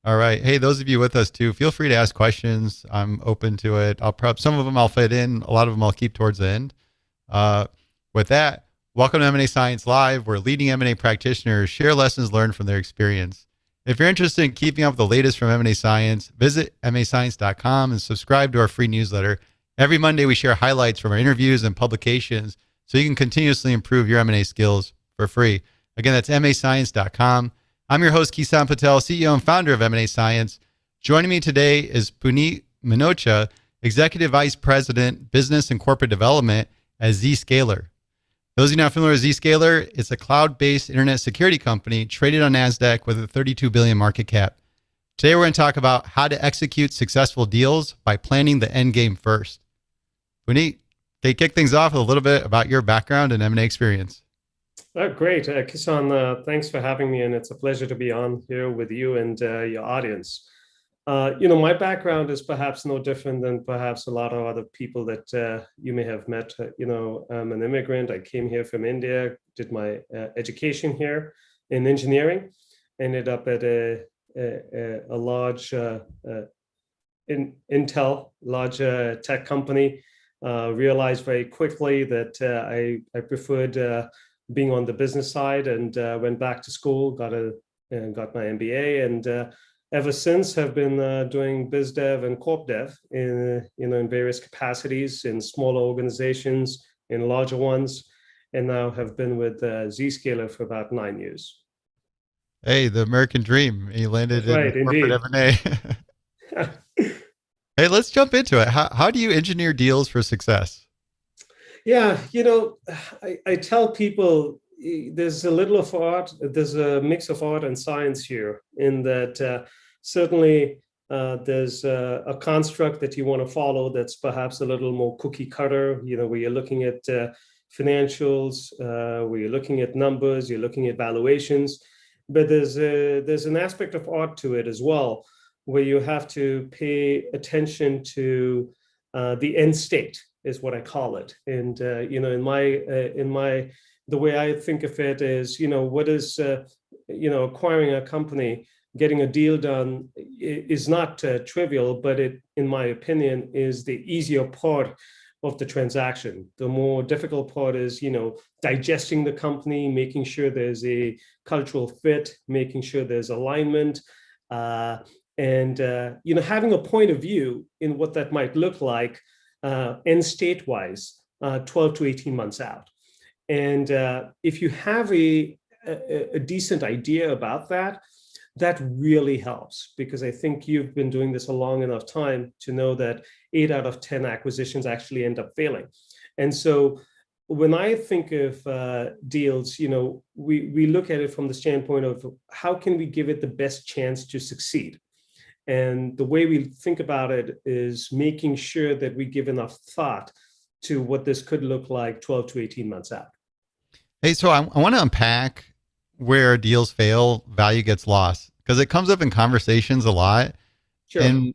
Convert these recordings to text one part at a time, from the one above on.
All right. Hey, those of you with us too, feel free to ask questions. I'm open to it. I'll prep some of them. I'll fit in. A lot of them I'll keep towards the end. Uh, with that, welcome to M&A Science Live, where leading M&A practitioners share lessons learned from their experience. If you're interested in keeping up with the latest from M&A Science, visit mascience.com and subscribe to our free newsletter. Every Monday, we share highlights from our interviews and publications so you can continuously improve your M&A skills for free. Again, that's mascience.com. I'm your host, Kisan Patel, CEO and founder of M&A Science. Joining me today is Punit Minocha, Executive Vice President, Business and Corporate Development at ZScaler. Those of you not familiar with ZScaler, it's a cloud-based internet security company traded on NASDAQ with a $32 billion market cap. Today, we're going to talk about how to execute successful deals by planning the end game first. Punit, can you kick things off with a little bit about your background and M&A experience? Great. Kisan, thanks for having me, and it's a pleasure to be on here with you and your audience. My background is perhaps no different than perhaps a lot of other people that you may have met. I'm an immigrant. I came here from India, did my education here in engineering, ended up at a large Intel, large tech company. Realized very quickly that I preferred being on the business side, and went back to school, got my MBA, and ever since have been doing biz dev and corp dev in various capacities in smaller organizations, in larger ones, and now have been with Zscaler for about 9 years. Hey, the American dream. You landed That's right, in corporate indeed. M&A. Hey, let's jump into it. How do you engineer deals for success? Yeah, I tell people there's a little of art, there's a mix of art and science here, in that certainly there's a construct that you want to follow that's perhaps a little more cookie cutter, where you're looking at financials, where you're looking at numbers, you're looking at valuations. But there's an aspect of art to it as well, where you have to pay attention to the end state, is what I call it. And the way I think of it is, what is acquiring a company, getting a deal done is not trivial, but it, in my opinion, is the easier part of the transaction. The more difficult part is, digesting the company, making sure there's a cultural fit, making sure there's alignment, and having a point of view in what that might look like end state-wise, 12 to 18 months out. And if you have a decent idea about that, that really helps, because I think you've been doing this a long enough time to know that 8 out of 10 acquisitions actually end up failing. And so when I think of deals, we look at it from the standpoint of how can we give it the best chance to succeed? And the way we think about it is making sure that we give enough thought to what this could look like 12 to 18 months out. Hey, so I want to unpack where deals fail, value gets lost, because it comes up in conversations a lot. Sure. And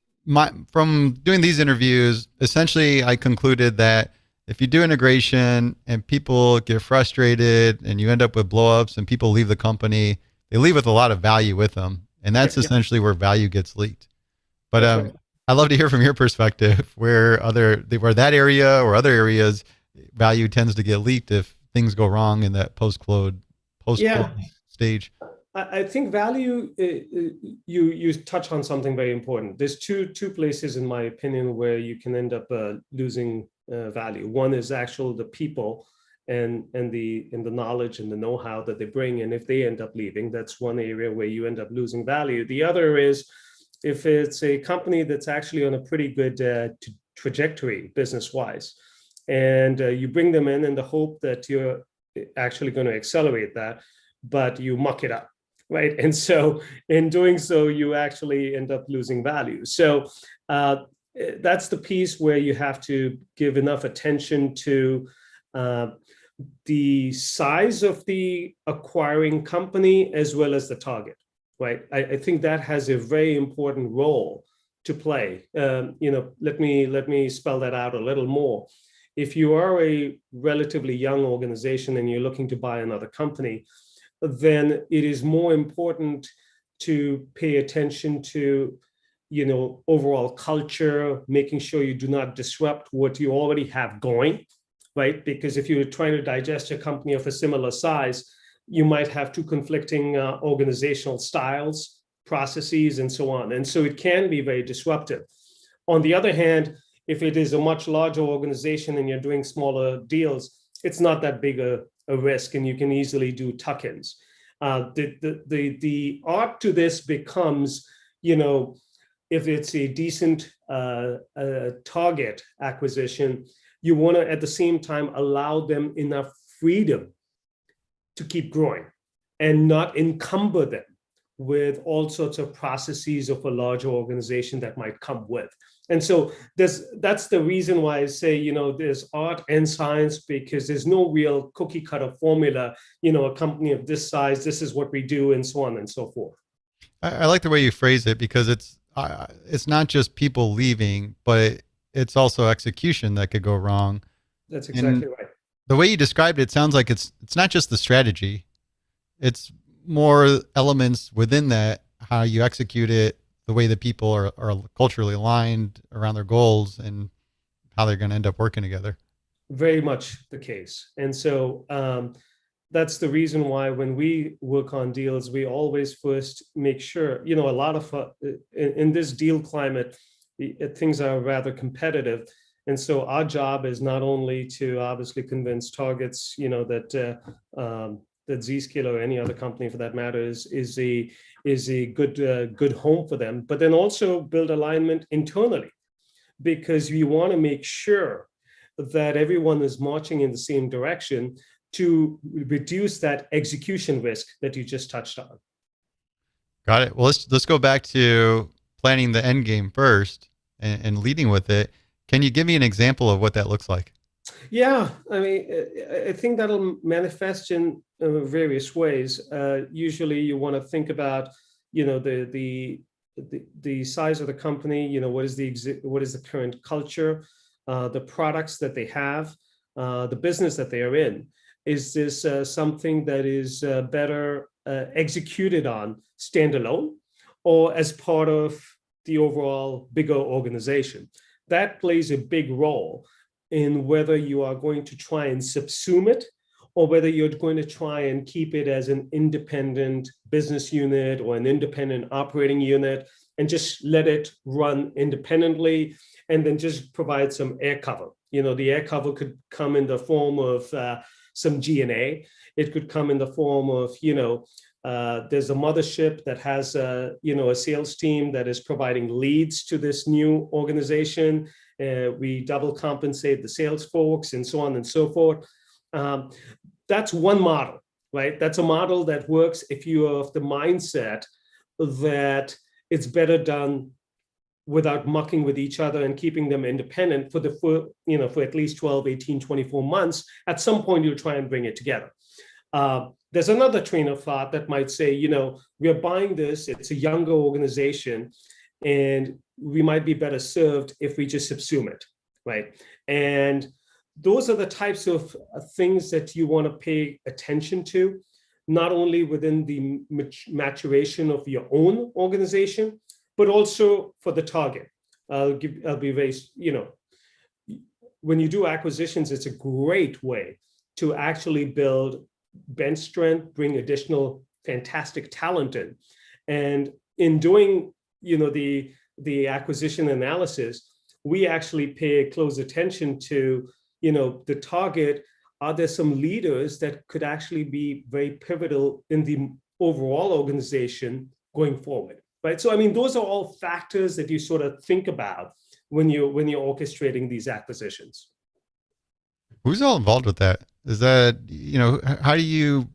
from doing these interviews, essentially, I concluded that if you do integration and people get frustrated and you end up with blowups and people leave the company, they leave with a lot of value with them. And that's essentially where value gets leaked. But right. I'd love to hear from your perspective where that area or other areas value tends to get leaked if things go wrong in that post-close stage. I think value, you touch on something very important. There's two places, in my opinion, where you can end up losing value. One is the people and the knowledge and the know-how that they bring. And if they end up leaving, that's one area where you end up losing value. The other is if it's a company that's actually on a pretty good trajectory business-wise, and you bring them in the hope that you're actually going to accelerate that, but you muck it up, right? And so in doing so, you actually end up losing value. So that's the piece where you have to give enough attention to the size of the acquiring company as well as the target, right? I think that has a very important role to play. Let me spell that out a little more. If you are a relatively young organization and you're looking to buy another company, then it is more important to pay attention to, overall culture, making sure you do not disrupt what you already have going, right? Because if you're trying to digest a company of a similar size, you might have two conflicting organizational styles, processes, and so on. And so it can be very disruptive. On the other hand, if it is a much larger organization and you're doing smaller deals, it's not that big a risk, and you can easily do tuck-ins. The art to this becomes, if it's a decent target acquisition, you want to at the same time allow them enough freedom to keep growing and not encumber them with all sorts of processes of a larger organization that might come with. And so that's the reason why I say, there's art and science, because there's no real cookie cutter formula, a company of this size, this is what we do, and so on and so forth. I like the way you phrase it, because it's not just people leaving, but it's also execution that could go wrong. That's exactly right. The way you described it sounds like it's not just the strategy. It's more elements within that, how you execute it, the way that people are culturally aligned around their goals, and how they're going to end up working together. Very much the case. And so that's the reason why when we work on deals, we always first make sure, a lot of, in this deal climate, things are rather competitive. And so our job is not only to obviously convince targets, that ZScaler or any other company for that matter is a good home for them, but then also build alignment internally, because we want to make sure that everyone is marching in the same direction to reduce that execution risk that you just touched on. Got it. Well, let's go back to planning the end game first and leading with it. Can you give me an example of what that looks like? Yeah, I mean, I think that'll manifest in various ways. Usually, you want to think about, the size of the company. What is the current culture, the products that they have, the business that they are in. Is this something that is better executed on standalone, or as part of the overall bigger organization? That plays a big role in whether you are going to try and subsume it, or whether you're going to try and keep it as an independent business unit or an independent operating unit and just let it run independently, and then just provide some air cover. The air cover could come in the form of some G&A. It could come in the form of, there's a mothership that has a sales team that is providing leads to this new organization. We double compensate the sales folks, and so on and so forth. That's one model, right? That's a model that works if you are of the mindset that it's better done without mucking with each other and keeping them independent for at least 12, 18, 24 months. At some point, you'll try and bring it together. There's another train of thought that might say, we're buying this, it's a younger organization, and we might be better served if we just subsume it, right? And those are the types of things that you want to pay attention to, not only within the maturation of your own organization, but also for the target. I'll be very, when you do acquisitions, it's a great way to actually build bench strength, bring additional fantastic talent in. And in doing, the acquisition analysis, we actually pay close attention to, the target. Are there some leaders that could actually be very pivotal in the overall organization going forward, right? So, I mean, those are all factors that you sort of think about when you're orchestrating these acquisitions. Who's all involved with that? Is that, how do you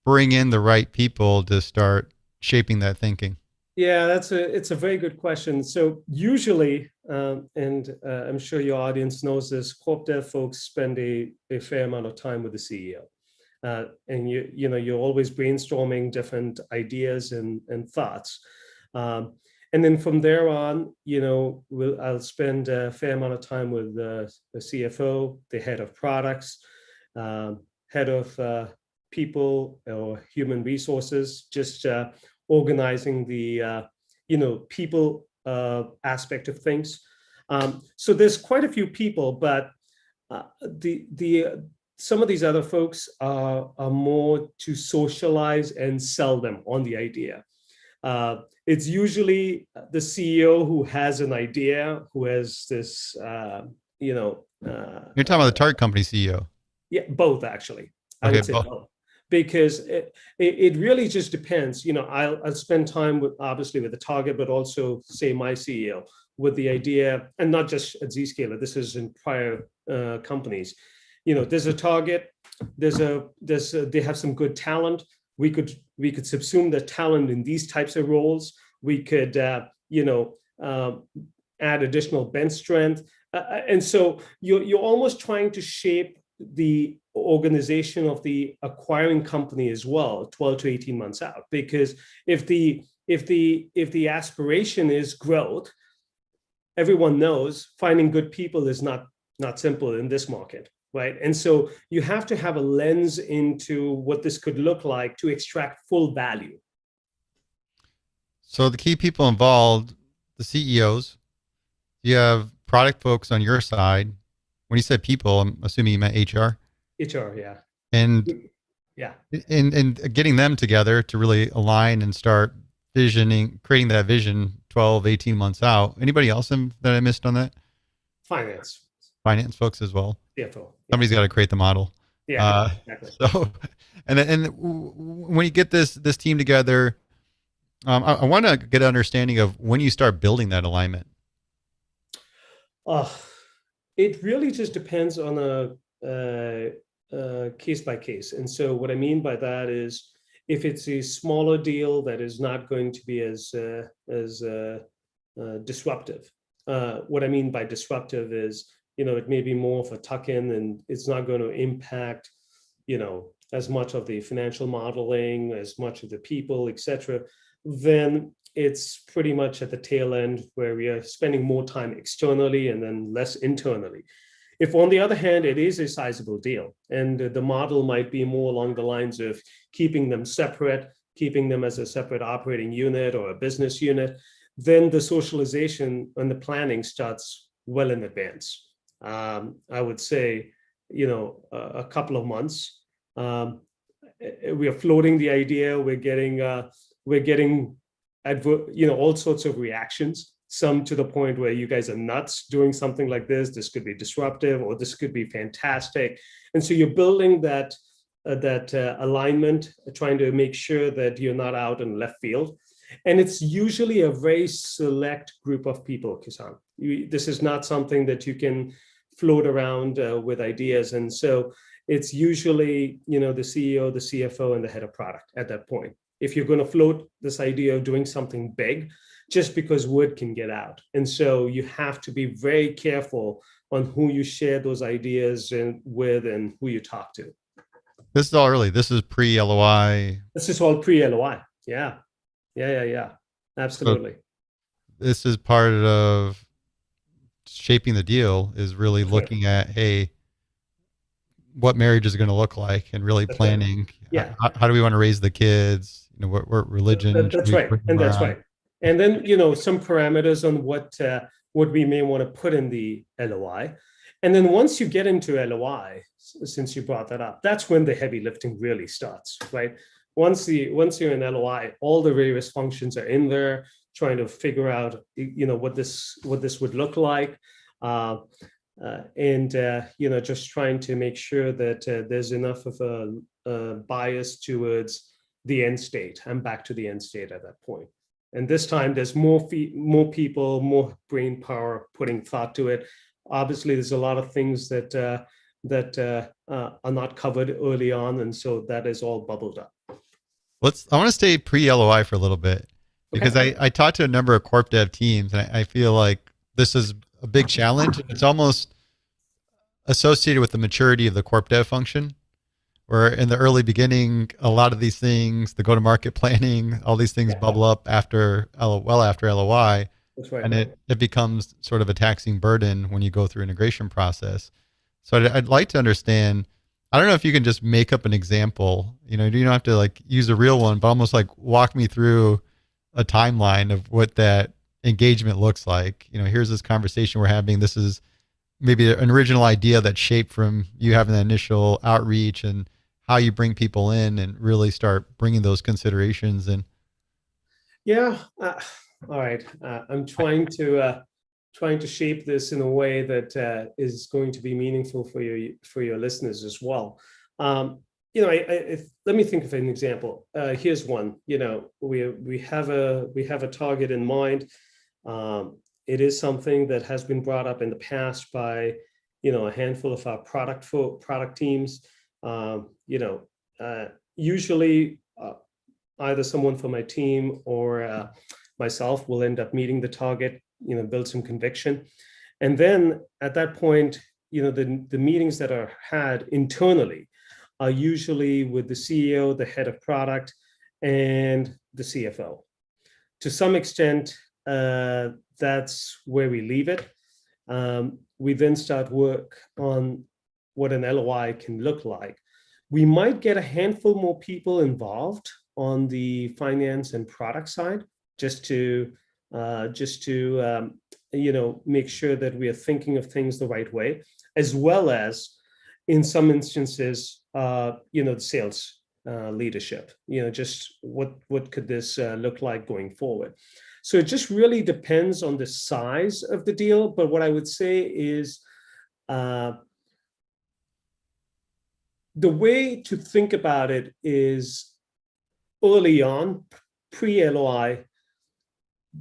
bring in the right people to start shaping that thinking? Yeah, it's a very good question. So usually, and I'm sure your audience knows this, corp dev folks spend a fair amount of time with the CEO. And you're always brainstorming different ideas and thoughts. And then from there on, I'll spend a fair amount of time with the CFO, the head of products, head of people or human resources, just organizing the people aspect of things. So there's quite a few people, but some of these other folks are more to socialize and sell them on the idea. It's usually the CEO who has an idea, who has this, You're talking about the target company CEO. Yeah, both actually. I Okay, would say both. Because it really just depends. I'll spend time with, obviously, with the target, but also say my CEO with the idea, and not just at ZScaler. This is in prior companies. There's a target. They have some good talent. We could subsume the talent in these types of roles. We could add additional bench strength, and so you're almost trying to shape the organization of the acquiring company as well, 12 to 18 months out. Because if the aspiration is growth, everyone knows finding good people is not simple in this market, right? And so you have to have a lens into what this could look like to extract full value. So the key people involved, the CEOs, you have product folks on your side. When you said people, I'm assuming you meant HR. HR, yeah. And yeah, and getting them together to really align and start creating that vision 12, 18 months out. Anybody else that I missed on that? Finance folks as well. CFO. Somebody's got to create the model. Yeah, exactly. So, and when you get this team together, I want to get an understanding of when you start building that alignment. It really just depends on a case by case. And so what I mean by that is, if it's a smaller deal that is not going to be as disruptive. What I mean by disruptive is, it may be more of a tuck-in, and it's not going to impact, as much of the financial modeling, as much of the people, etc. Then it's pretty much at the tail end where we are spending more time externally and then less internally. If, on the other hand, it is a sizable deal and the model might be more along the lines of keeping them separate, keeping them as a separate operating unit or a business unit, then the socialization and the planning starts well in advance. I would say, a couple of months. We are floating the idea. We're getting all sorts of reactions. Some to the point where you guys are nuts doing something like this. This could be disruptive, or this could be fantastic. And so you're building that alignment, trying to make sure that you're not out in left field. And it's usually a very select group of people, Kisan. This is not something that you can float around with ideas. And so it's usually, the CEO, the CFO, and the head of product at that point. If you're going to float this idea of doing something big, just because word can get out. And so you have to be very careful on who you share those ideas with and who you talk to. This is all early. This is pre-LOI. This is all pre-LOI. Yeah. Absolutely. So this is part of shaping the deal, is really looking at, hey, what marriage is going to look like, and really planning. Right. Yeah. How do we want to raise the kids? What religion? That's right. And that's right. And then, some parameters on what we may want to put in the LOI. And then once you get into LOI, since you brought that up, that's when the heavy lifting really starts, right? Once you're in LOI, all the various functions are in there, trying to figure out, what this would look like. Just trying to make sure that there's enough of a bias towards the end state. I'm back to the end state at that point. And this time there's more people, more brain power putting thought to it. Obviously, there's a lot of things that are not covered early on. And so that is all bubbled up. I want to stay pre-LOI for a little bit, because I talked to a number of corp dev teams, and I feel like this is a big challenge. It's almost associated with the maturity of the corp dev function, where in the early beginning, a lot of these things, the go-to-market planning, all these things bubble up after LOI. That's right. And it becomes sort of a taxing burden when you go through integration process. So I'd like to understand, I don't know if you can just make up an example. You know, you don't have to like use a real one, but almost like walk me through a timeline of what that engagement looks like. You know, here's this conversation we're having. This is maybe an original idea that's shaped from you having the initial outreach and how you bring people in and really start bringing those considerations in. Yeah. All right. I'm trying to shape this in a way that is going to be meaningful for your listeners as well. You know, let me think of an example. Here's one. You know, we have a target in mind. It is something that has been brought up in the past by, you know, a handful of our product teams. You know, usually either someone from my team or myself will end up meeting the target, you know, build some conviction. And then at that point, you know, the meetings that are had internally are usually with the CEO, the head of product, and the CFO. To some extent, that's where we leave it. We then start work on what an LOI can look like. We might get a handful more people involved on the finance and product side, just to you know, make sure that we are thinking of things the right way, as well as in some instances, you know, the sales leadership. You know, just what could this look like going forward? So it just really depends on the size of the deal. But what I would say is the way to think about it is early on, pre-LOI,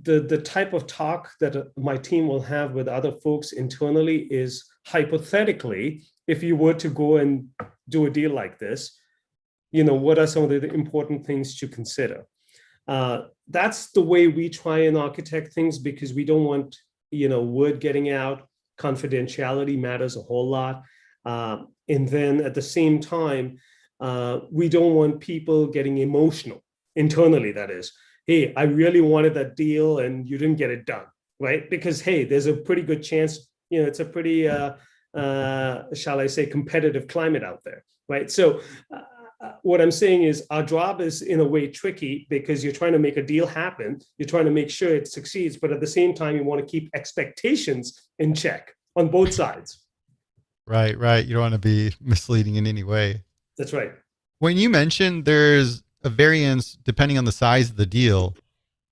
the type of talk that my team will have with other folks internally is, hypothetically, if you were to go and do a deal like this, you know, what are some of the important things to consider? That's the way we try and architect things, because we don't want, you know, word getting out. Confidentiality matters a whole lot. And then at the same time, we don't want people getting emotional internally, that is. Hey, I really wanted that deal and you didn't get it done, right? Because, hey, there's a pretty good chance, you know, it's a pretty, shall I say, competitive climate out there, right? So what I'm saying is our job is in a way tricky, because you're trying to make a deal happen. You're trying to make sure it succeeds, but at the same time, you want to keep expectations in check on both sides. Right, right. You don't want to be misleading in any way. That's right. When you mentioned there's a variance depending on the size of the deal,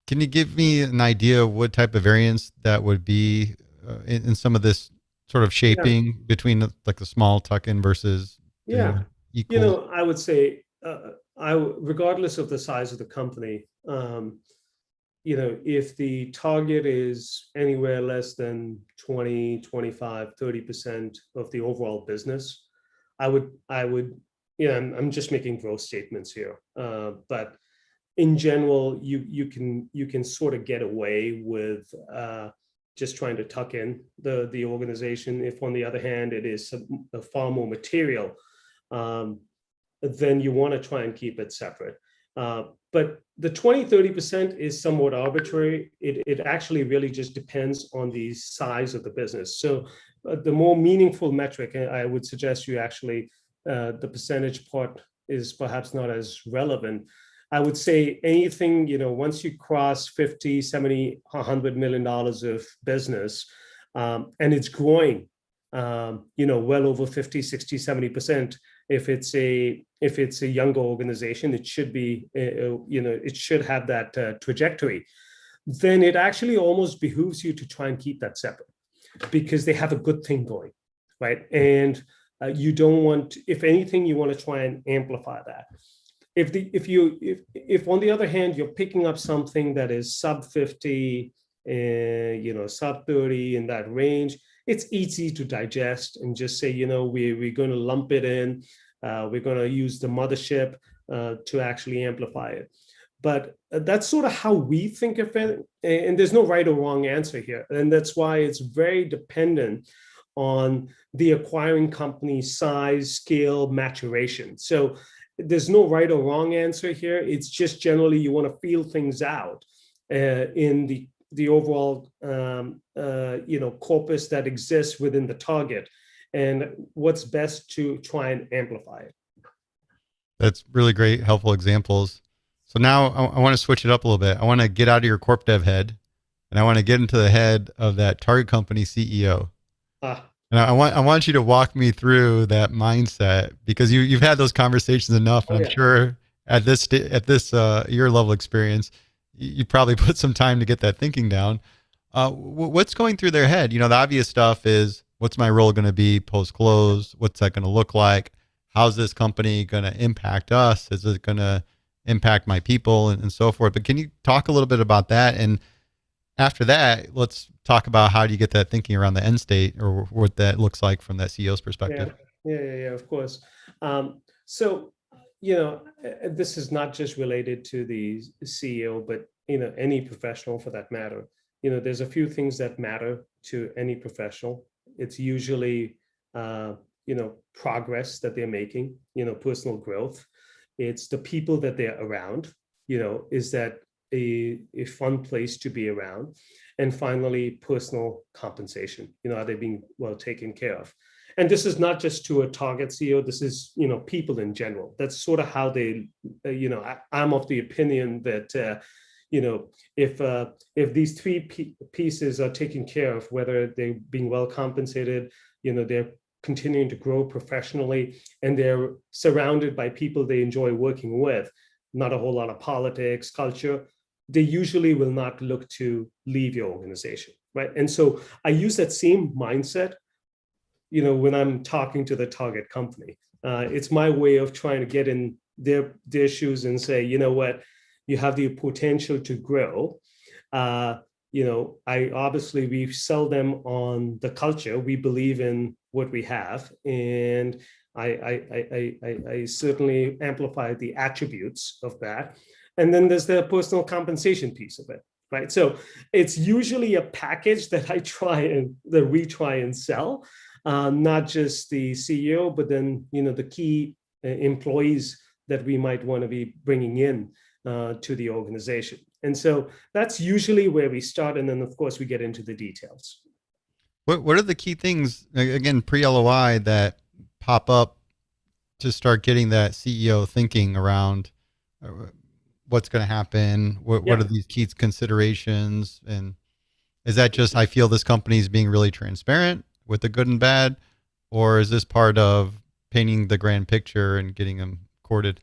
can you give me an idea of what type of variance that would be in some of this sort of shaping between like the small tuck-in versus equal? You know, I would say, regardless of the size of the company, you know, if the target is anywhere less than 20, 25, 30% of the overall business, I would, you know, I'm just making growth statements here, but in general, you can sort of get away with just trying to tuck in the organization. If on the other hand, it is a far more material, then you want to try and keep it separate. But the 20-30% is somewhat arbitrary. It actually really just depends on the size of the business. So the more meaningful metric, I would suggest you actually, the percentage part is perhaps not as relevant. I would say anything, you know, once you cross 50, 70, $100 million of business, and it's growing, you know, well over 50, 60, 70%. If it's a younger organization, it should be, you know, it should have that trajectory. Then it actually almost behooves you to try and keep that separate, because they have a good thing going, right? And you don't want, if anything, you want to try and amplify that. If on the other hand, you're picking up something that is sub 50, you know, sub 30, in that range, it's easy to digest and just say, you know, we're going to lump it in. We're going to use the mothership to actually amplify it. But that's sort of how we think of it. And there's no right or wrong answer here. And that's why it's very dependent on the acquiring company's size, scale, maturation. So there's no right or wrong answer here. It's just generally you want to feel things out in the overall you know, corpus that exists within the target. and what's best to try and amplify it. That's really great, helpful examples. So now I want to switch it up a little bit. I want to get out of your corp dev head, and I want to get into the head of that target company CEO. And I want you to walk me through that mindset, because you've had those conversations enough, and I'm sure at this your level experience, you probably put some time to get that thinking down. What's going through their head? The obvious stuff is, what's my role going to be post close? What's that going to look like? How's this company going to impact us? Is it going to impact my people, and so forth? But can you talk a little bit about that? And after that, let's talk about how do you get that thinking around the end state, or what that looks like from that CEO's perspective. Yeah, of course. So, this is not just related to the CEO, but, any professional for that matter. There's a few things that matter to any professional. It's usually, progress that they're making, personal growth. It's the people that they're around, is that a fun place to be around? And finally, personal compensation. Are they being well taken care of? And this is not just to a target CEO. This is, people in general. That's sort of how they, I'm of the opinion that, if these three pieces are taken care of, whether they're being well compensated, they're continuing to grow professionally, and they're surrounded by people they enjoy working with, not a whole lot of politics, culture, they usually will not look to leave your organization, right? And so I use that same mindset, when I'm talking to the target company. It's my way of trying to get in their shoes and say, you know what, you have the potential to grow. We sell them on the culture. We believe in what we have, and I certainly amplify the attributes of that. And then there's the personal compensation piece of it, right? So it's usually a package that we try and sell, not just the CEO, but then the key employees that we might want to be bringing in to the organization. And so that's usually where we start, and then of course we get into the details. What are the key things, again, pre-LOI, that pop up to start getting that CEO thinking around what's going to happen? What are these key considerations? And is that just, I feel this company is being really transparent with the good and bad, or is this part of painting the grand picture and getting them courted?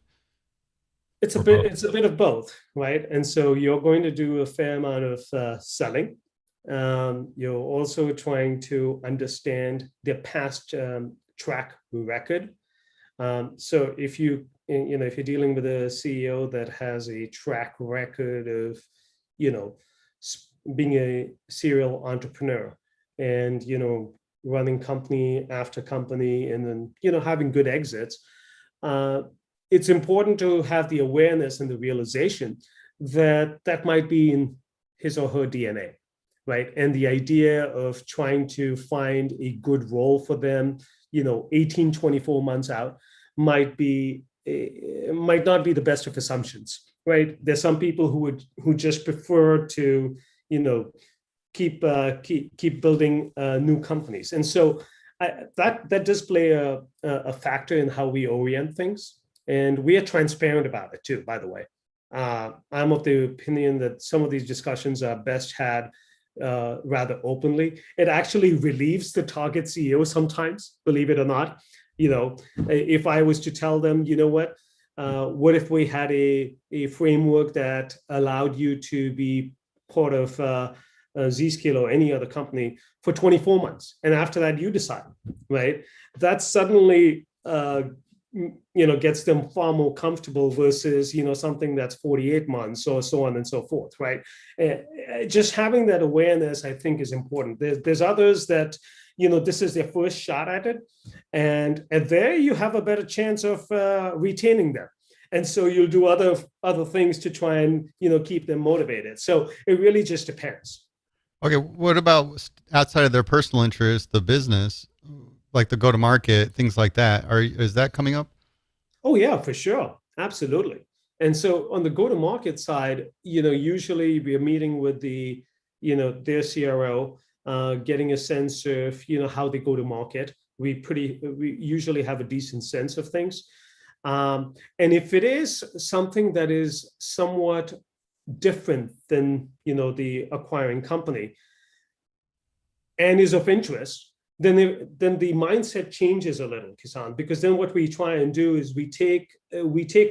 It's a bit of both, right? And so you're going to do a fair amount of selling. You're also trying to understand their past track record. So if you're dealing with a CEO that has a track record of, being a serial entrepreneur and, running company after company, and then, having good exits, it's important to have the awareness and the realization that that might be in his or her DNA, right? And the idea of trying to find a good role for them, 18, 24 months out might not be the best of assumptions, right? There's some people who just prefer to, keep building new companies. And so that does play a factor in how we orient things. And we are transparent about it too, by the way. I'm of the opinion that some of these discussions are best had rather openly. It actually relieves the target CEO sometimes, believe it or not. If I was to tell them, what if we had a framework that allowed you to be part of ZScaler or any other company for 24 months, and after that you decide, right? That suddenly gets them far more comfortable versus something that's 48 months or so on and so forth, right? Just having that awareness, I think, is important. There's others that this is their first shot at it, and there you have a better chance of retaining them, and so you'll do other things to try and keep them motivated. So it really just depends. Okay, what about outside of their personal interest, the business, like the go-to-market, things like that? Is that coming up? Oh yeah, for sure, absolutely. And so on the go-to-market side, usually we are meeting with their CRO, getting a sense of how they go to market, we usually have a decent sense of things. And if it is something that is somewhat different than, the acquiring company and is of interest, then the mindset changes a little, Kisan, because then what we try and do is we take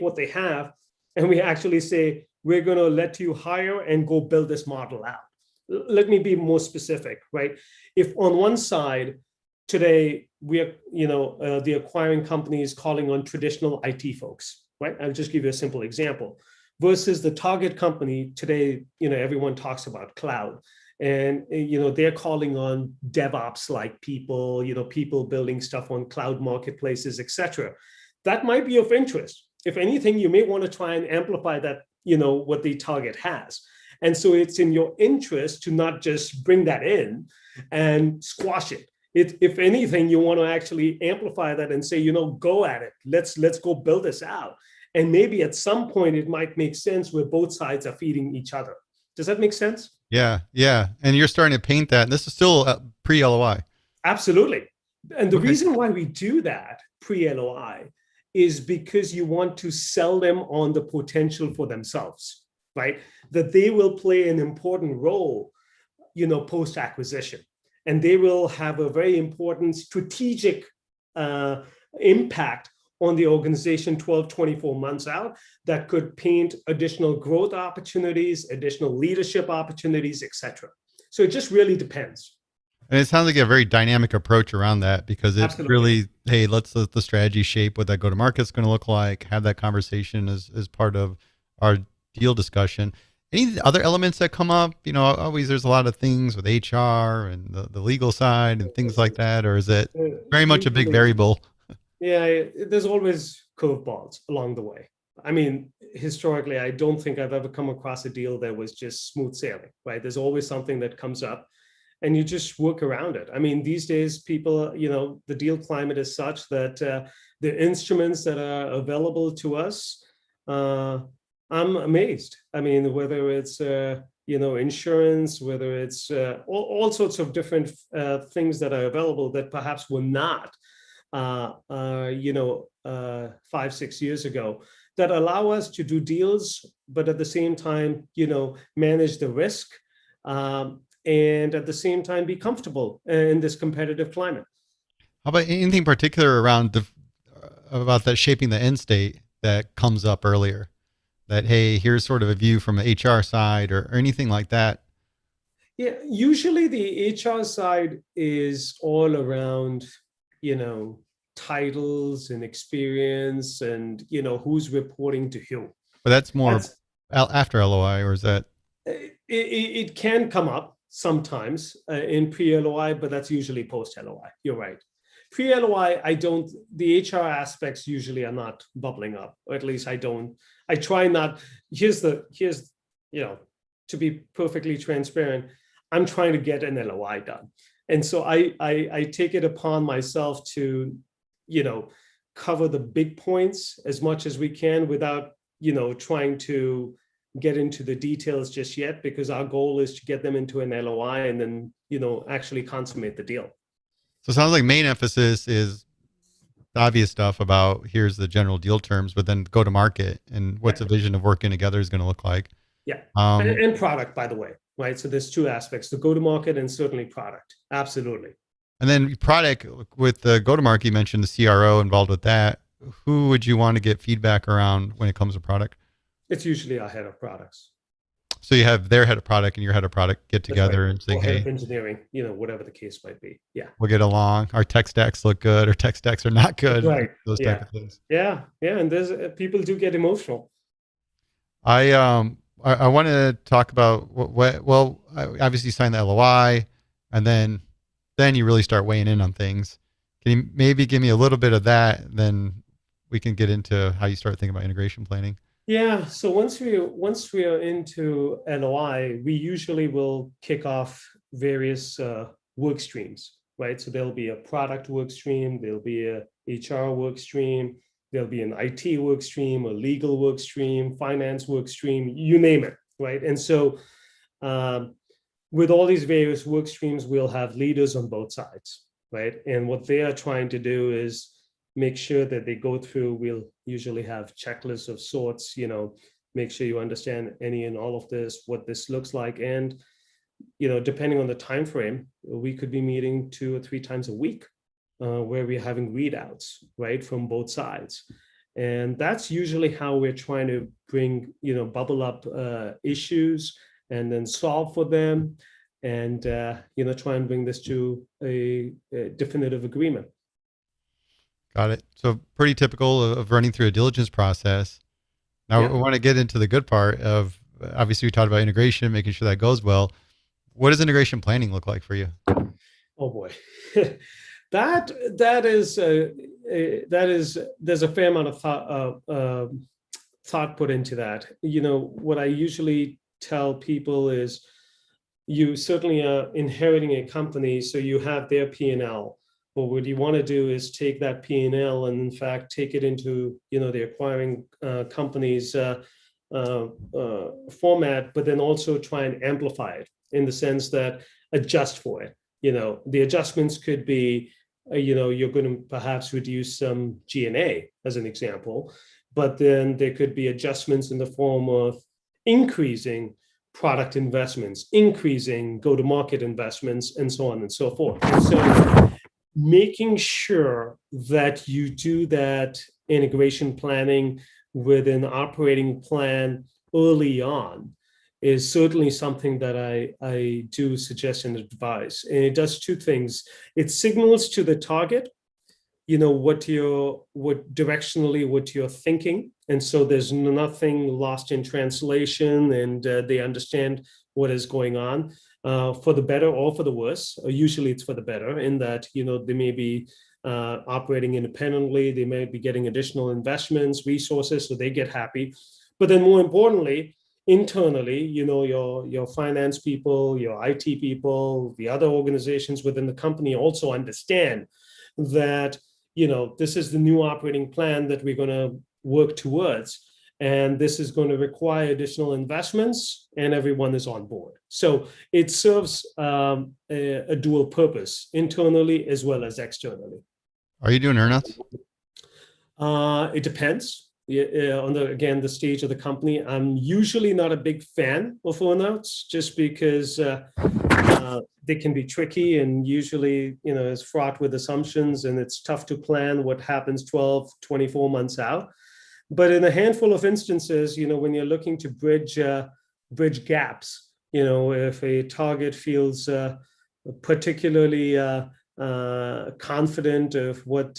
what they have and we actually say, we're going to let you hire and go build this model out. Let me be more specific, right? If on one side today we are, the acquiring company is calling on traditional IT folks, right? I'll just give you a simple example. Versus the target company today, everyone talks about cloud. And, they're calling on DevOps like people, people building stuff on cloud marketplaces, et cetera. That might be of interest. If anything, you may want to try and amplify that, what the target has. And so it's in your interest to not just bring that in and squash it. If anything, you want to actually amplify that and say, go at it. Let's go build this out. And maybe at some point it might make sense where both sides are feeding each other. Does that make sense? Yeah. And you're starting to paint that. And this is still pre-LOI. Absolutely. And the reason why we do that pre-LOI is because you want to sell them on the potential for themselves, right? That they will play an important role, post-acquisition. And they will have a very important strategic impact on the organization 12, 24 months out that could paint additional growth opportunities, additional leadership opportunities, et cetera. So it just really depends. And it sounds like a very dynamic approach around that, because it's really, hey, let's let the strategy shape what that go-to-market is going to look like, have that conversation as part of our deal discussion. Any other elements that come up? Always there's a lot of things with HR and the legal side and things like that, or is it very much a big variable? Yeah, there's always curveballs along the way. I mean, historically, I don't think I've ever come across a deal that was just smooth sailing, right? There's always something that comes up and you just work around it. I mean, these days, people, the deal climate is such that the instruments that are available to us, I'm amazed. I mean, whether it's, insurance, whether it's all sorts of different things that are available that perhaps were not 5-6 years ago, that allow us to do deals, but at the same time, manage the risk, and at the same time be comfortable in this competitive climate. How about anything particular around about that shaping the end state that comes up earlier? That, hey, here's sort of a view from the HR side or anything like that? Yeah, usually the HR side is all around, titles and experience and, who's reporting to who. But that's more after LOI, or is that? It can come up sometimes in pre-LOI, but that's usually post-LOI. You're right. Pre-LOI, the HR aspects usually are not bubbling up, or at least I try not. To be perfectly transparent, I'm trying to get an LOI done. And so I take it upon myself to, cover the big points as much as we can without, trying to get into the details just yet, because our goal is to get them into an LOI and then, actually consummate the deal. So it sounds like main emphasis is the obvious stuff about here's the general deal terms, but then go to market and what's a vision of working together is going to look like. Yeah. And product, by the way, right? So there's two aspects, the go-to-market and certainly product. Absolutely. And then product, with the go-to-market, you mentioned the CRO involved with that. Who would you want to get feedback around when it comes to product? It's usually our head of products. So you have their head of product and your head of product get together and say, hey, head of engineering, whatever the case might be. Yeah. We'll get along. Our tech stacks look good. Our tech stacks are not good. Right. Those type of things. Yeah. Yeah. And there's people do get emotional. I want to talk about well, obviously you sign the LOI and then you really start weighing in on things. Can you maybe give me a little bit of that? Then we can get into how you start thinking about integration planning. Yeah. So once we are into LOI, we usually will kick off various work streams, right? So there'll be a product work stream, there'll be a HR work stream, there'll be an IT work stream, a legal work stream, finance work stream, you name it, right? And so with all these various work streams, we'll have leaders on both sides. right? And what they are trying to do is make sure that they go through, we'll usually have checklists of sorts, make sure you understand any and all of this, what this looks like. And, depending on the time frame, we could be meeting 2 or 3 times a week, where we're having readouts, right, from both sides. And that's usually how we're trying to bring, bubble up issues and then solve for them, and try and bring this to a definitive agreement. Got it. So pretty typical of running through a diligence process. Now Yeah. we want to get into the good part of, obviously we talked about integration, making sure that goes well. What does integration planning look like for you? Oh boy, that is there's a fair amount of thought put into that. What I usually tell people is, you certainly are inheriting a company, so you have their P&L. But what you want to do is take that P&L and in fact take it into the acquiring company's format, but then also try and amplify it in the sense that adjust for it. The adjustments could be, you're going to perhaps reduce some G&A as an example, but then there could be adjustments in the form of increasing product investments, increasing go-to-market investments, and so on and so forth. And so making sure that you do that integration planning with an operating plan early on is certainly something that I do suggest and advise. And it does 2 things. It signals to the target, what directionally what you're thinking. And so there's nothing lost in translation, and they understand what is going on, for the better or for the worse. Usually it's for the better, in that, they may be operating independently, they may be getting additional investments, resources, so they get happy. But then more importantly, internally, your finance people, your IT people, the other organizations within the company also understand that, this is the new operating plan that we're going to work towards. And this is going to require additional investments, and everyone is on board. So it serves a dual purpose, internally as well as externally. Are you doing earnouts? It depends. On the stage of the company. I'm usually not a big fan of earnouts, just because they can be tricky, and usually, is fraught with assumptions, and it's tough to plan what happens 12, 24 months out. But in a handful of instances, when you're looking to bridge gaps, if a target feels particularly confident of what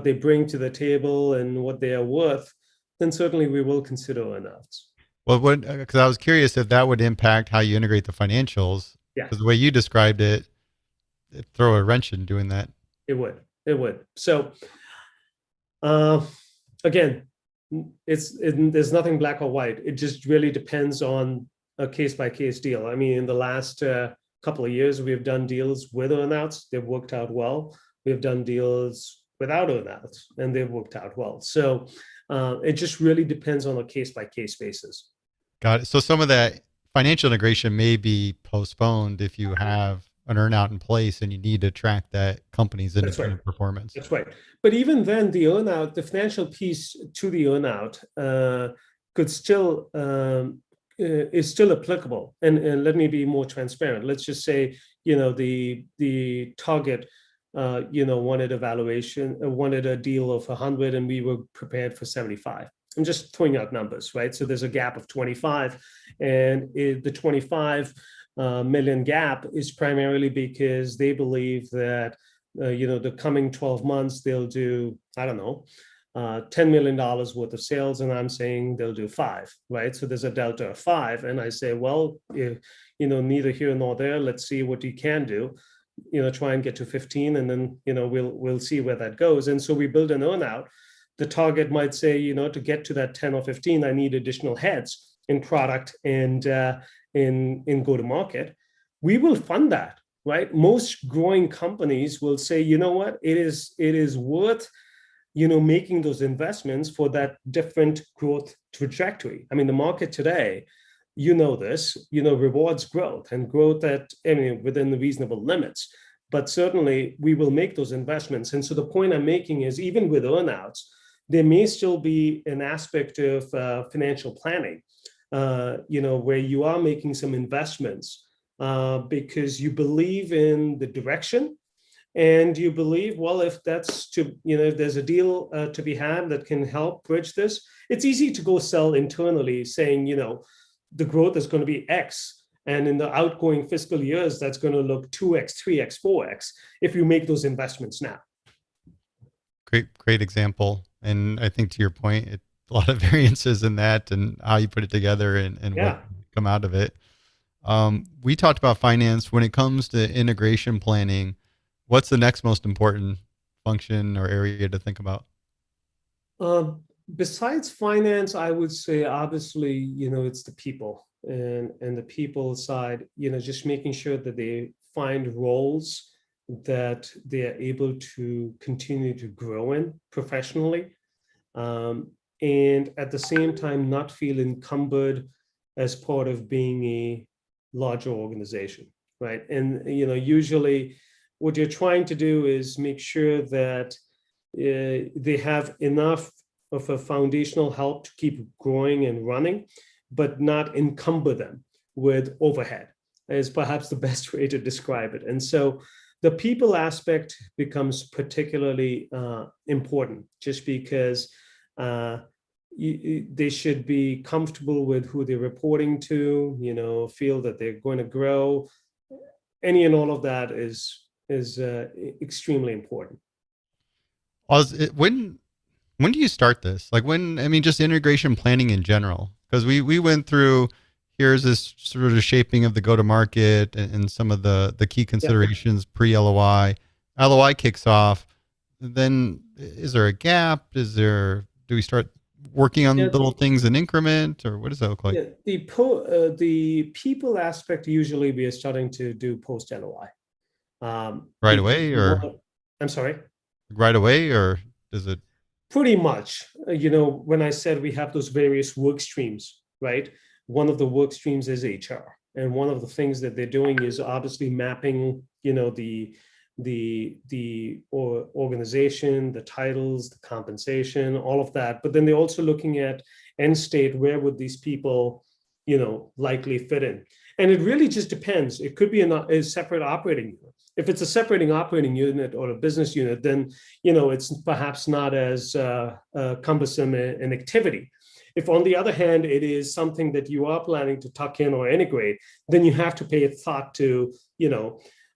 they bring to the table and what they are worth, then certainly we will consider earnouts. Well, because I was curious if that would impact how you integrate the financials. Yeah. Because the way you described it throw a wrench in doing that. It would. So, again, there's nothing black or white. It just really depends on a case-by-case deal. I mean, in the last couple of years, we have done deals with earnouts. They've worked out well. We have done deals without earnouts, and they've worked out well. So it just really depends on a case-by-case basis. Got it. So some of that financial integration may be postponed if you have an earnout in place and you need to track that company's independent performance. That's right. But even then, the earnout, the financial piece to the earnout could still is still applicable. And let me be more transparent. Let's just say, the target wanted a valuation, wanted a deal of 100, and we were prepared for 75. I'm just throwing out numbers, right? So there's a gap of 25, and the 25 million gap is primarily because they believe that the coming 12 months they'll do, I don't know, $10 million worth of sales, and I'm saying they'll do 5, right? So there's a delta of 5, and I say, well, neither here nor there. Let's see what you can do. Try and get to 15, and then we'll see where that goes. And so we build an earnout. The target might say, to get to that 10 or 15, I need additional heads in product and in go-to-market. We will fund that, right? Most growing companies will say, you know what, it is worth making those investments for that different growth trajectory. I mean, the market today, this, rewards growth, and growth within the reasonable limits. but certainly we will make those investments. And so the point I'm making is, even with earnouts, there may still be an aspect of financial planning, where you are making some investments because you believe in the direction, and you believe, well, if that's if there's a deal to be had that can help bridge this. It's easy to go sell internally saying, the growth is going to be X, and in the outgoing fiscal years, that's going to look 2X, 3X, 4X if you make those investments now. Great example. And I think to your point, a lot of variances in that and how you put it together and what come out of it. We talked about finance. When it comes to integration planning, what's the next most important function or area to think about? Besides finance, I would say, obviously, it's the people, and the people side, just making sure that they find roles that they are able to continue to grow in professionally. And at the same time, not feel encumbered as part of being a larger organization, right? And, usually what you're trying to do is make sure that they have enough of a foundational help to keep growing and running, but not encumber them with overhead, is perhaps the best way to describe it. And so the people aspect becomes particularly important, just because they should be comfortable with who they're reporting to, feel that they're going to grow. Any and all of that is extremely important. When do you start this? Like just integration planning in general, because we went through, here's this sort of shaping of the go-to-market and some of the key considerations pre-LOI. LOI kicks off. Then is there a gap? Do we start working on little things in increment, or what does that look like? The people aspect, usually we are starting to do post-LOI. Right away, or? I'm sorry? Right away, or does it? Pretty much. When I said we have those various work streams, right? One of the work streams is HR. And one of the things that they're doing is obviously mapping, the organization, the titles, the compensation, all of that. But then they're also looking at end state, where would these people, likely fit in? And it really just depends. It could be a separate operating unit. If it's a separating operating unit or a business unit, then, it's perhaps not as cumbersome an activity. If, on the other hand, it is something that you are planning to tuck in or integrate, then you have to pay a thought to,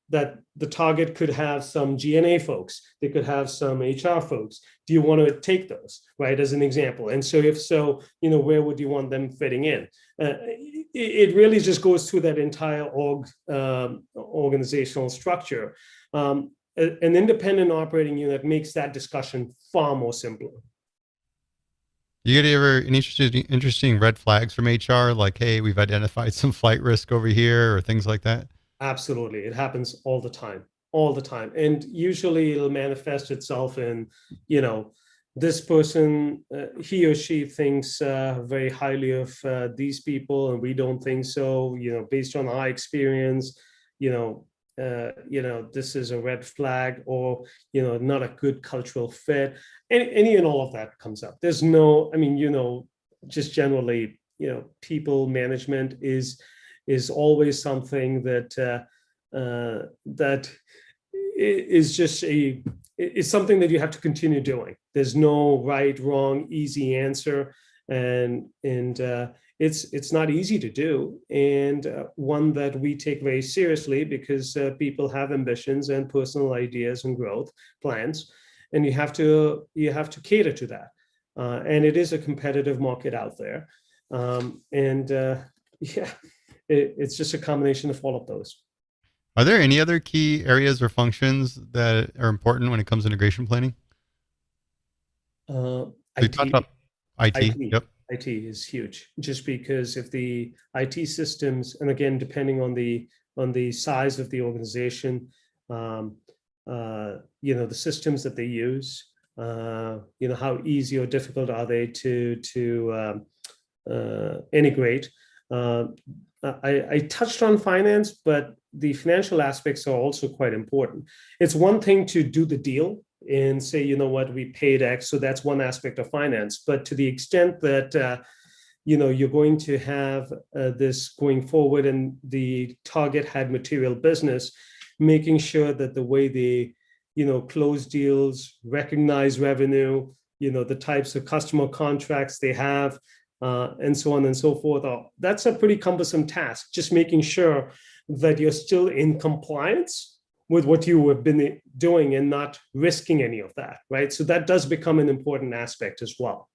that the target could have some G&A folks, they could have some HR folks. Do you want to take those, right, as an example? And so if so, where would you want them fitting in? It really just goes through that entire organizational structure. An independent operating unit makes that discussion far more simpler. You get ever interesting red flags from HR, like, hey, we've identified some flight risk over here, or things like that? Absolutely. It happens all the time. And usually it'll manifest itself in, this person, he or she thinks very highly of these people, and we don't think so, based on our experience, this is a red flag, or, not a good cultural fit. Any and all of that comes up. There's no, just generally, people management is always something that is just it's something that you have to continue doing. There's no right, wrong, easy answer, and it's not easy to do, and one that we take very seriously, because people have ambitions and personal ideas and growth plans, and you have to cater to that, and it is a competitive market out there, it's just a combination of all of those. Are there any other key areas or functions that are important when it comes to integration planning? We talked about IT. Yep. IT is huge, just because if the IT systems, and again, depending on the size of the organization, the systems that they use, how easy or difficult are they to integrate? I touched on finance, but the financial aspects are also quite important. It's one thing to do the deal and say, you know what, we paid X, so that's one aspect of finance. But to the extent that you're going to have this going forward, and the target had material business, making sure that the way they close deals, recognize revenue, the types of customer contracts they have, and so on and so forth. That's a pretty cumbersome task, just making sure that you're still in compliance with what you have been doing and not risking any of that, right? So that does become an important aspect as well.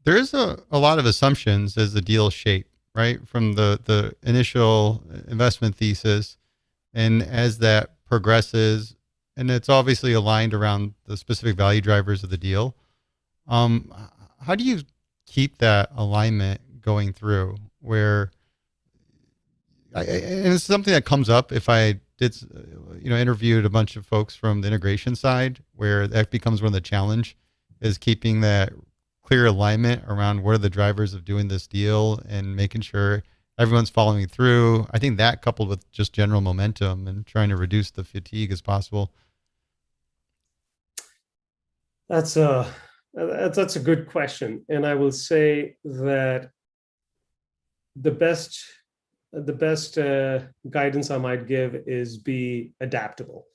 There is a lot of assumptions as the deal shape, right? From the initial investment thesis. And as that progresses, and it's obviously aligned around the specific value drivers of the deal, how do you keep that alignment going through where, and it's something that comes up if I did, interviewed a bunch of folks from the integration side, where that becomes one of the challenge is keeping that clear alignment around what are the drivers of doing this deal and making sure everyone's following through. I think that coupled with just general momentum and trying to reduce the fatigue as possible. That's a good question. And I will say that the best guidance I might give is be adaptable,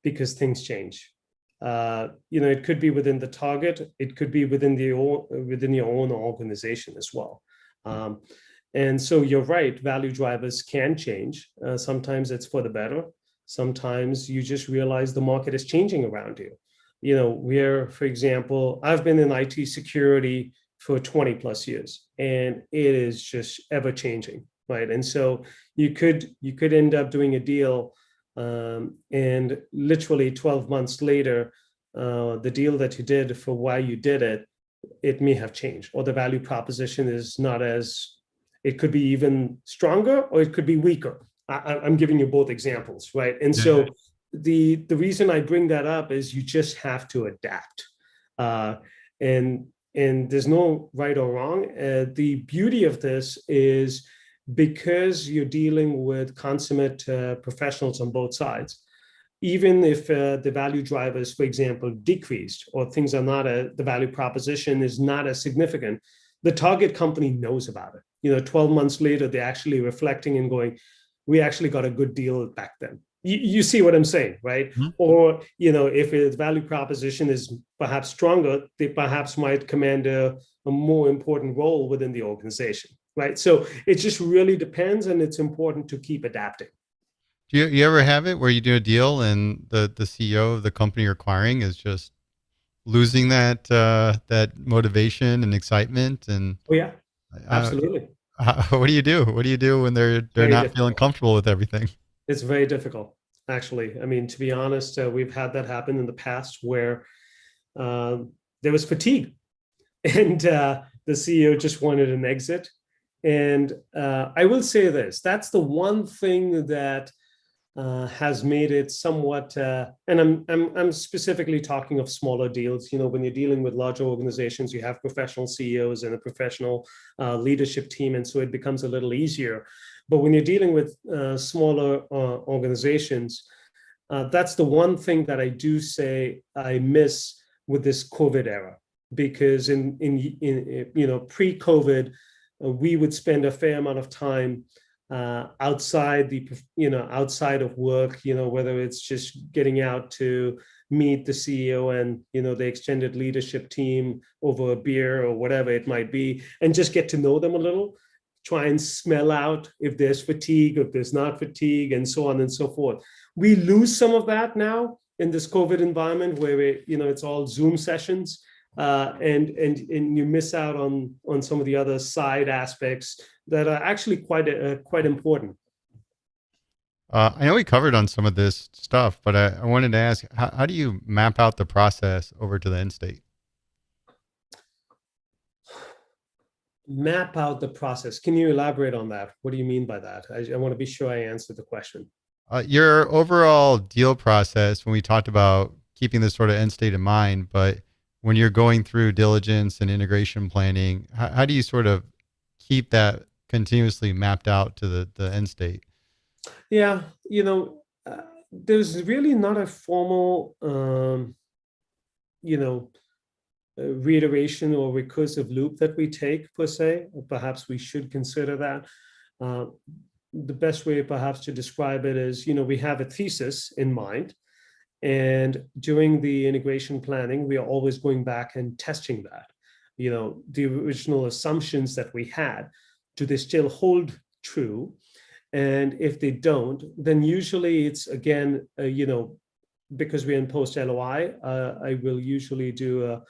because things change. It could be within the target, it could be within your own organization as well. And so you're right, value drivers can change. Sometimes it's for the better. Sometimes you just realize the market is changing around you. For example, I've been in IT security for 20 plus years, and it is just ever changing, right? And so you could end up doing a deal, and literally 12 months later, the deal that you did for why you did it, it may have changed, or the value proposition is not as, it could be even stronger, or it could be weaker. I'm giving you both examples, right? And so the reason I bring that up is you just have to adapt. And there's no right or wrong. The beauty of this is because you're dealing with consummate professionals on both sides, even if the value drivers, for example, decreased, or things are not the value proposition is not as significant, the target company knows about it. 12 months later, they're actually reflecting and going, we actually got a good deal back then. You see what I'm saying, right? Mm-hmm. Or, if the value proposition is perhaps stronger, they perhaps might command a more important role within the organization, right? So it just really depends, and it's important to keep adapting. Do you ever have it where you do a deal and the CEO of the company you're acquiring is just losing that motivation and excitement? And oh yeah, absolutely. What do you do? What do you do when they're not feeling comfortable with everything? It's very difficult, actually. I mean, to be honest, we've had that happen in the past where there was fatigue, and the CEO just wanted an exit. And I will say this: that's the one thing that has made it somewhat, and I'm specifically talking of smaller deals. When you're dealing with larger organizations, you have professional CEOs and a professional leadership team, and so it becomes a little easier. But when you're dealing with smaller organizations, that's the one thing that I do say I miss with this COVID era, because in pre-COVID, we would spend a fair amount of time outside of work, whether it's just getting out to meet the CEO and the extended leadership team over a beer or whatever it might be, and just get to know them a little, try and smell out if there's fatigue, if there's not fatigue, and so on and so forth. We lose some of that now in this COVID environment where it's all Zoom sessions, and you miss out on some of the other side aspects that are actually quite important. I know we covered on some of this stuff, but I wanted to ask, how do you map out the process over to the end state? Map out the process. Can you elaborate on that? What do you mean by that? I want to be sure I answer the question. Your overall deal process, when we talked about keeping this sort of end state in mind, but when you're going through diligence and integration planning, how do you sort of keep that continuously mapped out to the end state. Yeah, there's really not a formal, reiteration or recursive loop that we take per se. Perhaps we should consider that. Uh, the best way perhaps to describe it is, we have a thesis in mind, and during the integration planning, we are always going back and testing that. The original assumptions that we had, do they still hold true? And if they don't, then usually it's again, because we're in post LOI, I will usually do a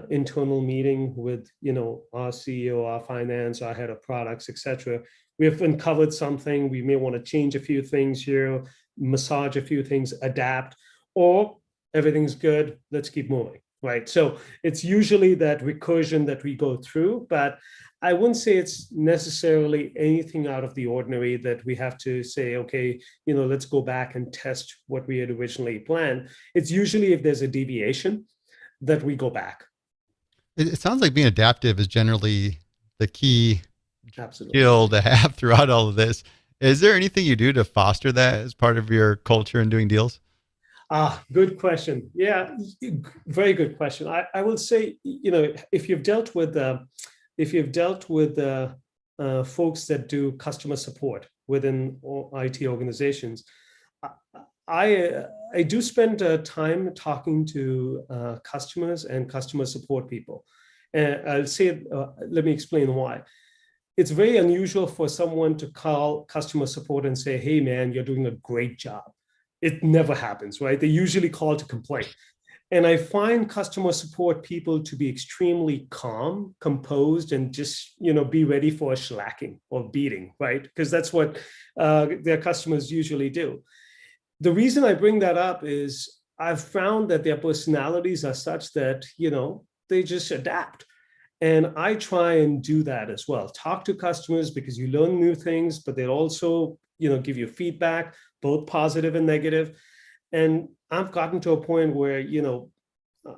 internal meeting with, our CEO, our finance, our head of products, etc. We have uncovered something. We may want to change a few things here, massage a few things, adapt, or everything's good. Let's keep moving. Right. So it's usually that recursion that we go through, but I wouldn't say it's necessarily anything out of the ordinary that we have to say, okay, let's go back and test what we had originally planned. It's usually if there's a deviation that we go back. It sounds like being adaptive is generally the key Absolutely. skill to have throughout all of this. Is there anything you do to foster that as part of your culture in doing deals? Good question. Yeah, very good question. I will say, if you've dealt with folks that do customer support within IT organizations, I do spend time talking to customers and customer support people, and I'll say, let me explain why. It's very unusual for someone to call customer support and say, "Hey, man, you're doing a great job." It never happens, right? They usually call to complain. And I find customer support people to be extremely calm, composed, and just, be ready for a shellacking or beating, right? Because that's what their customers usually do. The reason I bring that up is I've found that their personalities are such that, they just adapt. And I try and do that as well. Talk to customers because you learn new things, but they'll also, give you feedback, both positive and negative. And I've gotten to a point where,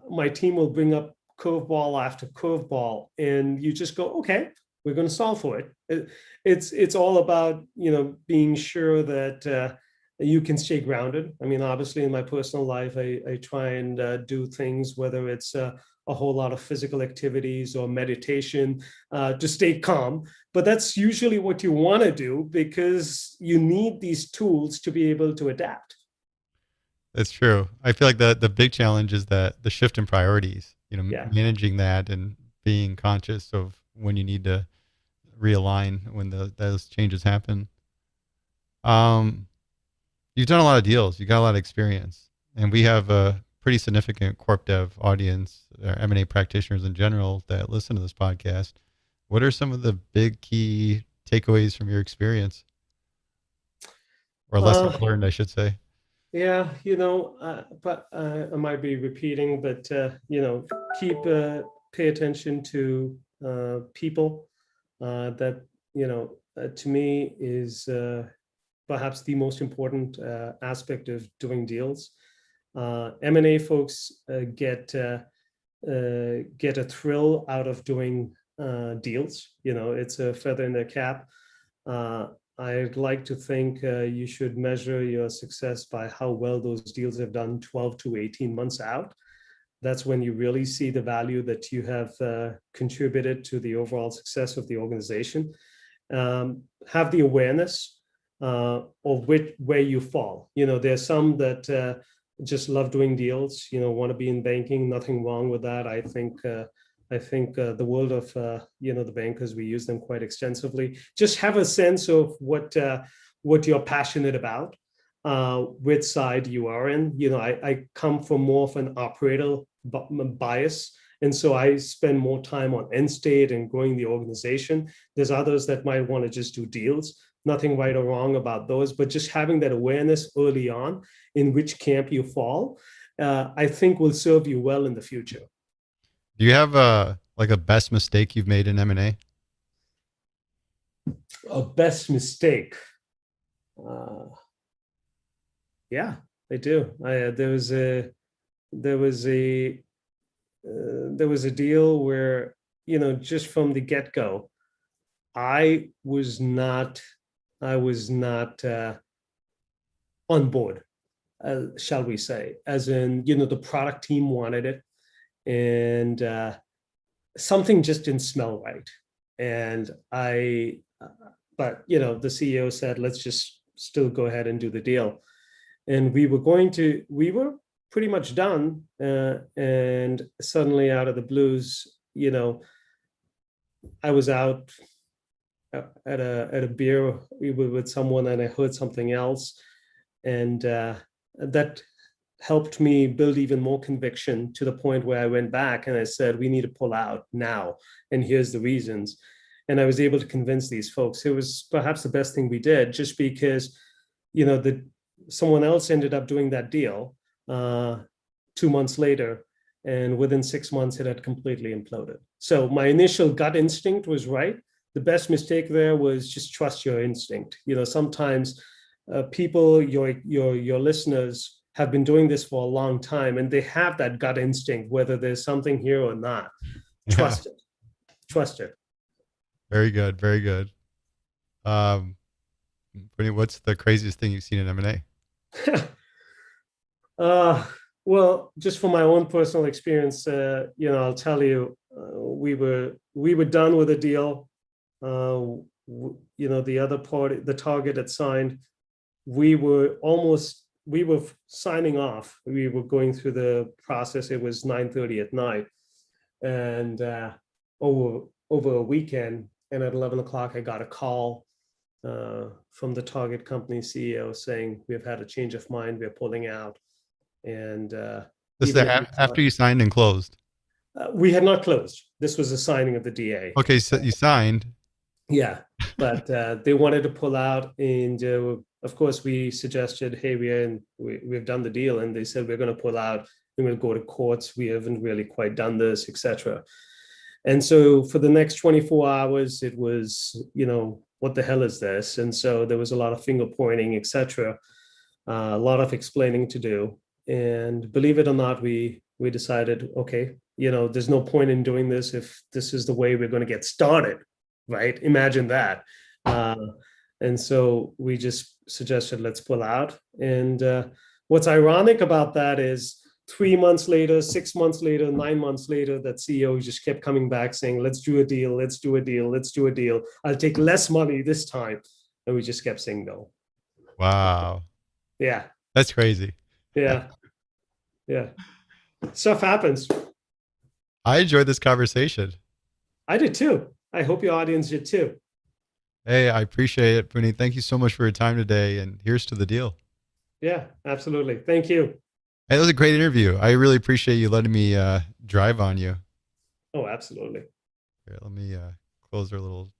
my team will bring up curveball after curveball, and you just go, okay, we're going to solve for it. It's all about, being sure that you can stay grounded. I mean, obviously in my personal life, I try and do things, whether it's a whole lot of physical activities or meditation to stay calm. But that's usually what you want to do because you need these tools to be able to adapt. That's true. I feel like the big challenge is that the shift in priorities, Yeah. managing that and being conscious of when you need to realign when those changes happen. Um, you've done a lot of deals. You got a lot of experience, and we have a pretty significant corp dev audience, M&A practitioners in general that listen to this podcast. What are some of the big key takeaways from your experience, or lessons learned, I should say? Yeah, but I might be repeating, but keep pay attention to people. That to me is perhaps the most important aspect of doing deals. M&A folks get a thrill out of doing deals. It's a feather in their cap. I'd like to think you should measure your success by how well those deals have done 12 to 18 months out. That's when you really see the value that you have contributed to the overall success of the organization. Have the awareness of where you fall. There's some that just love doing deals, want to be in banking, nothing wrong with that. I think the world of the bankers, we use them quite extensively. Just have a sense of what you're passionate about, which side you are in. I come from more of an operator bias, and so I spend more time on end state and growing the organization. There's others that might want to just do deals. Nothing right or wrong about those, but just having that awareness early on in which camp you fall, I think will serve you well in the future. Do you have a best mistake you've made in M&A? A best mistake. Yeah, I do. There was a deal where, just from the get-go, I was not, I was not on board, shall we say, as in, the product team wanted it, and something just didn't smell right. And but the CEO said, let's just still go ahead and do the deal. And we were pretty much done. And suddenly out of the blues, I was out at a beer with someone, and I heard something else. And that helped me build even more conviction, to the point where I went back and I said, we need to pull out now. And here's the reasons. And I was able to convince these folks. It was perhaps the best thing we did, just because, someone else ended up doing that deal 2 months later. And within 6 months, it had completely imploded. So my initial gut instinct was right. The best mistake there was just trust your instinct. Sometimes people, your listeners, have been doing this for a long time, and they have that gut instinct, whether there's something here or not. Trust it. Trust it. Very good. Very good. What's the craziest thing you've seen in M&A? Well, just from my own personal experience, I'll tell you, we were done with the deal. The other party, the target had signed. We were signing off. We were going through the process. It was 9:30 at night, and over a weekend. And at 11 o'clock, I got a call from the target company CEO saying, we've had a change of mind. We're pulling out. And this is after you signed and closed? We had not closed. This was a signing of the DA. Okay, so you signed. Yeah, but they wanted to pull out, and of course we suggested, hey, we've done the deal, and they said, we're going to pull out and we'll go to courts. We haven't really quite done this, etc. And so for the next 24 hours, it was, what the hell is this? And so there was a lot of finger pointing, etc. A lot of explaining to do. And believe it or not, we decided, okay, there's no point in doing this if this is the way we're going to get started, right? Imagine that. And so we just suggested, let's pull out. And what's ironic about that is 3 months later, 6 months later, 9 months later, that CEO just kept coming back saying, let's do a deal, let's do a deal, let's do a deal. I'll take less money this time. And we just kept saying no. Wow. Yeah. That's crazy. Yeah. Yeah. Stuff happens. I enjoyed this conversation. I did too. I hope your audience did too. Hey, I appreciate it, Punit. Thank you so much for your time today, and here's to the deal. Yeah, absolutely. Thank you. Hey, that was a great interview. I really appreciate you letting me drive on you. Oh, absolutely. Here, let me close our little